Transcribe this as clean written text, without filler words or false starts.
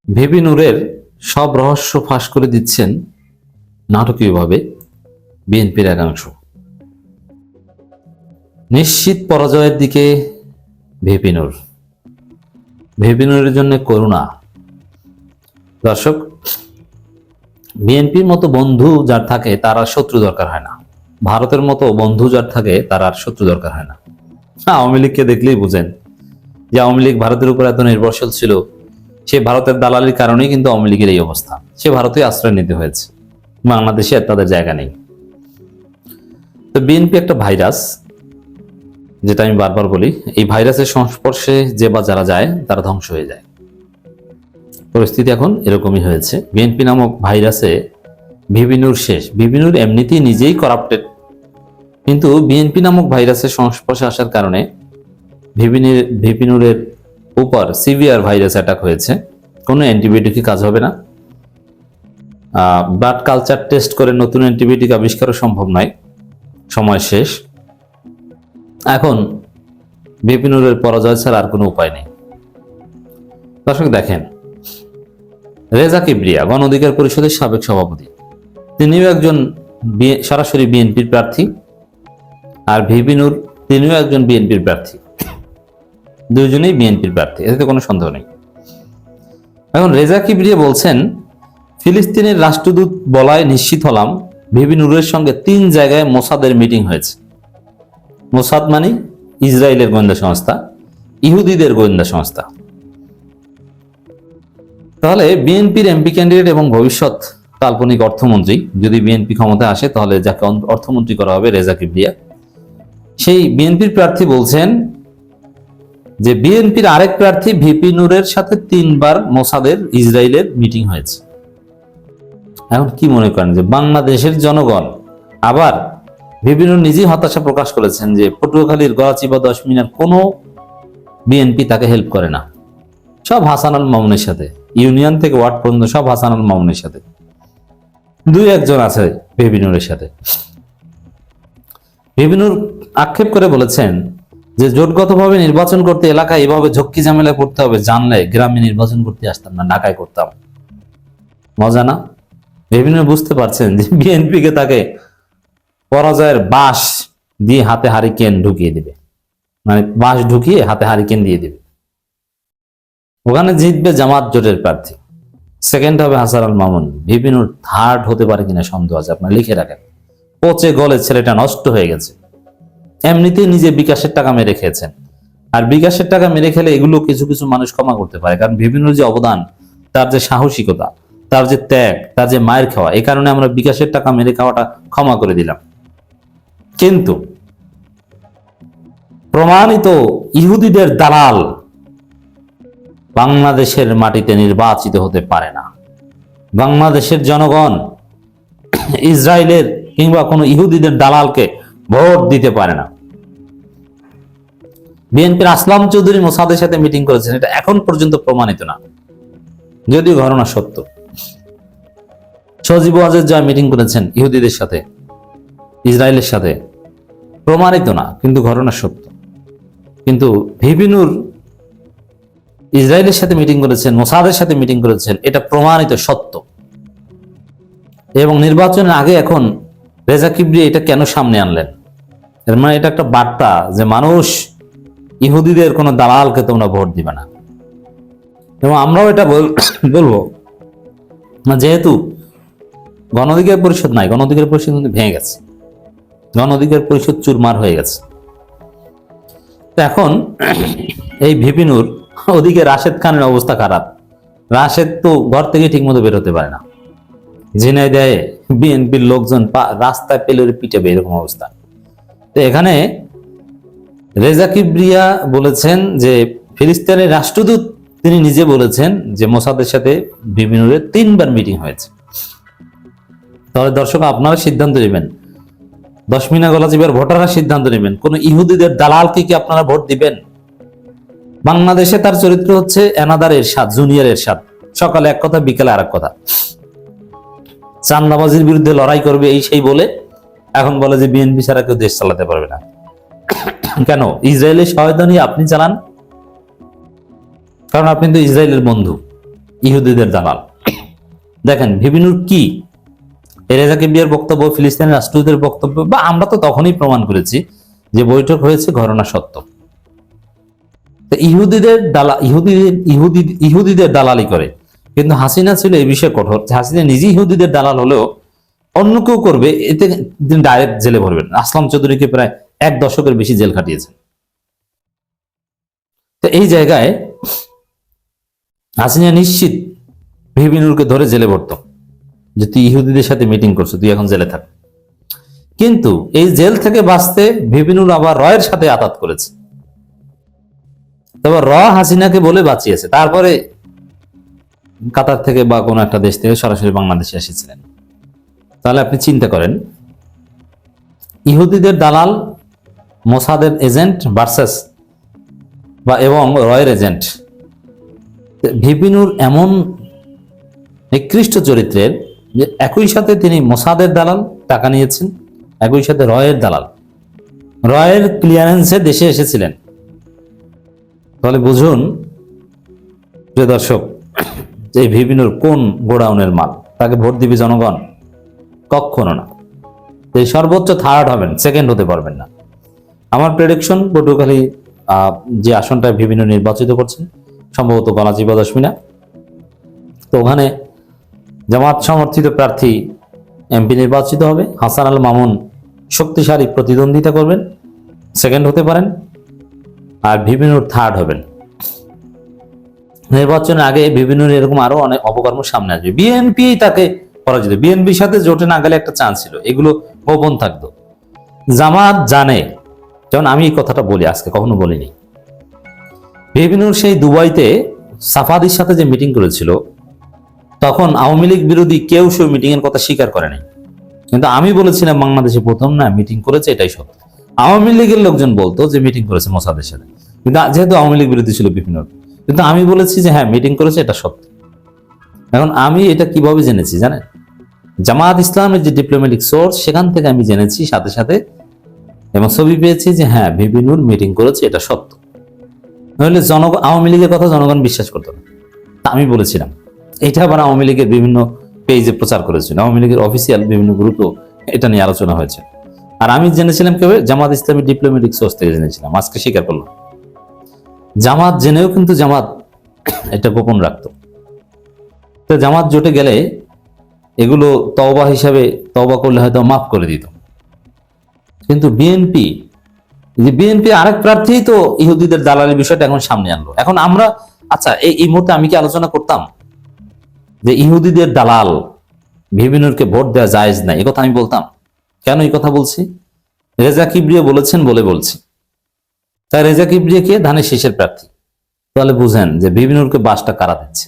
VP নূরের সব রহস্য ফাঁস করে দিচ্ছেন নাটকীয়ভাবে বিএনপির একাংশ। নিশ্চিত পরাজয়ের দিকে ভিপি নূর। ভিপি নূরের জন্য করুণা। দর্শক, বিএনপির মতো বন্ধু যার থাকে তার আর শত্রু দরকার হয় না। ভারতের মতো বন্ধু যার থাকে তার আর শত্রু দরকার হয় না। আওয়ামী লীগকে দেখলেই বুঝেন যে আওয়ামী লীগ ভারতের উপর এত নির্ভরশীল ছিল। সে ভারতের দালালির কারণেই কিন্তু আওয়ামী লীগের এই অবস্থা। সে ভারতে আশ্রয় নিতে হয়েছে, বাংলাদেশে আর তাদের জায়গা নেই। তো বিএনপি একটা ভাইরাস, যেটা আমি বারবার বলি, এই ভাইরাসের সংস্পর্শে যে বা যারা যায় তারা ধ্বংস হয়ে যায়। পরিস্থিতি এখন এরকমই হয়েছে। বিএনপি নামক ভাইরাসে ভিপি নূর শেষ। ভিপি নূর এমনিতেই নিজেই করাপ্টেড, কিন্তু বিএনপি নামক ভাইরাসের সংস্পর্শে আসার কারণে ভিপি নূরের উপর সিভিয়ার ভাইরাস অ্যাটাক হয়েছে। কোনো অ্যান্টিবায়োটিকই কাজ হবে না। ব্লাড কালচার টেস্ট করে নতুন অ্যান্টিবায়োটিক আবিষ্কারও সম্ভব নয়, সময় শেষ। এখন ভিপি নূরের পরাজয় ছাড়া আর কোনো উপায় নেই। দর্শক দেখেন, রেজা কিবরিয়া গণ অধিকার পরিষদের সাবেক সভাপতি, তিনিও একজন সরাসরি বিএনপির প্রার্থী, আর ভিপি নূর তিনিও একজন বিএনপির প্রার্থী। দুইজনেই বিএনপির প্রার্থী, এতে কোনো সন্দেহ নেই। এখন রেজা কিবরিয়া বলছেন, ফিলিস্তিনের রাষ্ট্রদূত বলায় নিশ্চিত হলাম ভিপি নূরের সঙ্গে 3 জায়গায় মোসাদের মিটিং হয়েছে। মোসাদ মানে ইসরায়েলের গোয়েন্দা সংস্থা, ইহুদিদের গোয়েন্দা সংস্থা। তাহলে বিএনপির এমপি ক্যান্ডিডেট এবং ভবিষ্যৎ কাল্পনিক অর্থমন্ত্রী, যদি বিএনপি ক্ষমতায় আসে তাহলে যাকে অর্থমন্ত্রী করা হবে, রেজা কিবরিয়া, সেই বিএনপির প্রার্থী বলছেন যে বিএনপির আরেক প্রার্থী ভিপি নূরের সাথে 3 বার মোসাদের ইসরায়েলের মিটিং হয়েছে। এখন কি মনে করেন যে বাংলাদেশের জনগণ, আবার ভিপি নূর নিজেই হতাশা প্রকাশ করেছেন যে পটুয়াখালীর গলাচিপা 10 মিনার কোনো বিএনপি তাকে হেল্প করে না, সব হাসান আল মামুনের সাথে, ইউনিয়ন থেকে ওয়ার্ড পর্যন্ত সব হাসান আল মামুনের সাথে, 2-1 জন আছে ভিপি নূরের সাথে। ভিপি নূর আক্ষেপ করে বলেছেন যে জোটগতভাবে নির্বাচন করতে এলাকায় এভাবে ঝক্কি ঝামেলা করতে হবে জানলে গ্রামে নির্বাচন করতে আসতাম না, ঢাকায় করতাম। মজা না? ভিপি নূর বুঝতে পারছেন যে বিএনপি কে তাকে পরাজয়ের বাঁশ দিয়ে হাতে হারিকেন ঢুকিয়ে দিবে, মানে বাঁশ ঢুকিয়ে হাতে হারিকেন দিয়ে দিবে। ওখানে জিতবে জামাত জোটের প্রার্থী, সেকেন্ড হবে হাসান আল মামুন। ভিপি নূর থার্ড হতে পারে কিনা সন্দেহ আছে, আপনার লিখে রাখেন। পচে গলে ছেলেটা নষ্ট হয়ে গেছে। এমনিতেই নিজে বিকাশের টাকা মেরে খেয়েছেন, আর বিকাশের টাকা মেরে খেলে এগুলো কিছু কিছু মানুষ ক্ষমা করতে পারে, কারণ ভিপি নূর যে অবদান, তার যে সাহসিকতা, তার যে ত্যাগ, তার যে মায়ের খাওয়া, এই কারণে আমরা বিকাশের টাকা মেরে খাওয়াটা ক্ষমা করে দিলাম। কিন্তু প্রমাণিত ইহুদিদের দালাল বাংলাদেশের মাটিতে নির্বাচিত হতে পারে না। বাংলাদেশের জনগণ ইসরায়েলের কিংবা কোনো ইহুদিদের দালালকে ভোট দিতে পারে না। বিএনপির আসলাম চৌধুরী মোসাদের সাথে মিটিং করেছেন, এটা এখন পর্যন্ত প্রমাণিত না, যদিও ঘটনা সত্য। সজীব ওয়াজেদ জয় মিটিং করেছেন ইহুদিদের সাথে, ইসরায়েলের সাথে, প্রমাণিত না, কিন্তু ঘটনা সত্য। কিন্তু ভিপি নূর ইসরায়েলের সাথে মিটিং করেছেন, মোসাদের সাথে মিটিং করেছেন, এটা প্রমাণিত সত্য। এবং নির্বাচনের আগে এখন রেজা কিবরিয়া এটা কেন সামনে আনলেন? এর মানে এটা একটা বার্তা যে মানুষ, ইহুদিদের কোনো দালালকে তোমরা ভোট দিবে না। এবং আমরাও এটা বলবো না, যেহেতু গণ অধিকার পরিষদ নাই, গণ অধিকার পরিষদ কিন্তু ভেঙে গেছে, গণ অধিকার পরিষদ চুরমার হয়ে গেছে। এখন এই ভিপি নূর, ওদিকে রাশেদ খানের অবস্থা খারাপ। রাশেদ তো ঘর থেকে ঠিক মতো বের হতে পারে না, ঝিনাইদহে বিএনপির লোকজন রাস্তায় পেলে পিটাবে, এরকম অবস্থা। তো এখানে রেজা কিবরিয়া বলেছেন যে ফিলিস্তিনের রাষ্ট্রদূত, তিনি নিজে বলেছেন যে মোসাদের সাথে ভিপি নূরের 3 বার মিটিং হয়েছে। তাহলে দর্শক, আপনারা সিদ্ধান্ত নেবেন, 10 মিনা গলাচিপার ভোটাররা সিদ্ধান্ত নেবেন, কোন ইহুদিদের দালালকে কি আপনারা ভোট দিবেন? বাংলাদেশে তার চরিত্র হচ্ছে এনাদার এরশাদ, জুনিয়র এরশাদ, সকালে এক কথা বিকেলে আর এক কথা। চান্দাবাজির বিরুদ্ধে লড়াই করবে এই সেই বলে এখন বলে যে বিএনপি ছাড়া কেউ দেশ চালাতে পারবে না। কেন? ইসরায়েলের সহায়তা নিয়ে আপনি চালান, কারণ আপনি তো ইসরায়েলের বন্ধু। ইহুদিদের দালাল। দেখেন ভিবিনুর কি রেজা কিবরিয়ার বক্তব্য, ফিলিস্তিনের রাষ্ট্রদূতের বক্তব্য, বা আমরা তো তখনই প্রমাণ করেছি যে বৈঠক হয়েছে ঘটনা সত্য। ইহুদিদের দালালি করে, কিন্তু হাসিনা ছিল এই বিষয়ে কঠোর। হাসিনা নিজে ইহুদিদের দালাল হলেও অন্য কেউ করবে এতে তিনি ডাইরেক্ট জেলে ভরবেন। আসলাম চৌধুরীকে প্রায় 1 দশকের বেশি জেল খাটিয়েছেন। তো এই জায়গায় হাসিনা নিশ্চিত ভিবিনুরকে ধরে জেলে ভরত, যে তুই ইহুদিদের সাথে মিটিং করছো, তুই এখন জেলে থাক। কিন্তু এই জেল থেকে বাঁচতে ভিবিনুর আবার রয়ের সাথে আতাত করেছে। তবে হাসিনাকে বলে বাঁচিয়েছে, তারপরে কাতার থেকে বা কোনো একটা দেশ থেকে সরাসরি বাংলাদেশে এসেছিলেন। তাহলে আপনি চিন্তা করেন, ইহুদিদের দালাল, মোসাদের এজেন্ট ভার্সাস এবং রয়ের এজেন্ট। ভিবিনুর এমন নিকৃষ্ট চরিত্রের যে একই সাথে তিনি মোসাদের দালাল, টাকা নিয়েছেন, একই সাথে রয়ের দালাল, রয়ের ক্লিয়ারেন্সে দেশে এসেছিলেন। তাহলে বুঝুন প্রিয় দর্শক, যে ভিবিনুর কোন গোডাউনের মাল। তাকে ভোট দিবে জনগণ? কখনো না। এই সর্বোচ্চ থার্ড হবেন, সেকেন্ড হতে পারবেন না। আমার প্রেডিকশন, পটুয়াখালী যে আসনটায় ভিবিনুর নির্বাচিত করছেন, সম্ভবত গলাচিপা পদশমিনা, তো ওখানে জামাত সমর্থিত প্রার্থী এমপি নির্বাচিত হবে। হাসান আল মামুন শক্তিশালী প্রতিদ্বন্দ্বিতা করবেন, সেকেন্ড হতে পারেন, আর ভিবিনুর থার্ড হবেন। নির্বাচনের আগে ভিবিনুর এরকম আরো অনেক অপকর্ম সামনে আসবে। বিএনপি তাকে পরাজিত, বিএনপির সাথে জোটে না গেলে একটা চান্স ছিল, এগুলো গোপন থাকতো। জামাত জানে, যেমন আমি এই কথাটা বলি, আজকে কখনো বলিনি। ভিবিনুর সেই দুবাইতে সাফাদির সাথে যে মিটিং করেছিল, তখন আওয়ামী লীগ বিরোধী কেউ সেই মিটিং এর কথা স্বীকার করে নাই। কিন্তু আমি বলেছিলাম বাংলাদেশে প্রথম না মিটিং করেছে, এটাই সত্য। আওয়ামী লীগের লোকজন বলতো যে মিটিং করেছে মোসাদের সাথে, কিন্তু যেহেতু আওয়ামী লীগ বিরোধী ছিল ভিবিনুর, কিন্তু আমি বলেছি যে হ্যাঁ মিটিং করেছে, এটা সত্য। এখন আমি এটা কিভাবে জেনেছি জানেন? জামাত ইসলামের যে ডিপ্লোম্যাটিক সোর্স, সেখান থেকে আমি জেনেছি সাথে সাথে, এবং ছবি পেয়েছি যে হ্যাঁ ভিবিনুর মিটিং করেছে, এটা সত্য। নইলে আওয়ামী লীগের কথা জনগণ বিশ্বাস করতো না। তা আমি বলেছিলাম। এটা আবার আওয়ামী লীগের বিভিন্ন পেজে প্রচার করেছিল, আওয়ামী লীগের অফিসিয়াল বিভিন্ন গ্রুপেও এটা নিয়ে আলোচনা হয়েছে। আর আমি জেনেছিলাম কেউ জামাত ইসলামী ডিপ্লোম্যাটিক সোর্স থেকে জেনেছিলাম, আজকে স্বীকার করলাম। জামাত জেনেও কিন্তু জামাত এটা গোপন রাখতো। তো জামাত জোটে গেলে এগুলো তওবা হিসাবে, তওবা করলে হয়তো মাফ করে দিত। কিন্তু বিএনপি আরেক প্রার্থী তো ইহুদিদের দালালির বিষয়টা এখন সামনে আনলো। এখন আমরা, আচ্ছা এই মুহূর্তে আমি কি আলোচনা করতাম যে ইহুদিদের দালাল ভিবিনুরকে ভোট দেওয়া জায়েজ নাই? এই কথা আমি বলতাম? কেন এই কথা বলছি? রেজা কিবরিয়া বলেছেন বলে বলছি। তাই রেজা কিবরিয়া কে ধানের শীষের প্রার্থী। তাহলে বুঝেন যে ভিবিনুরকে বাসটা কারা দিচ্ছে।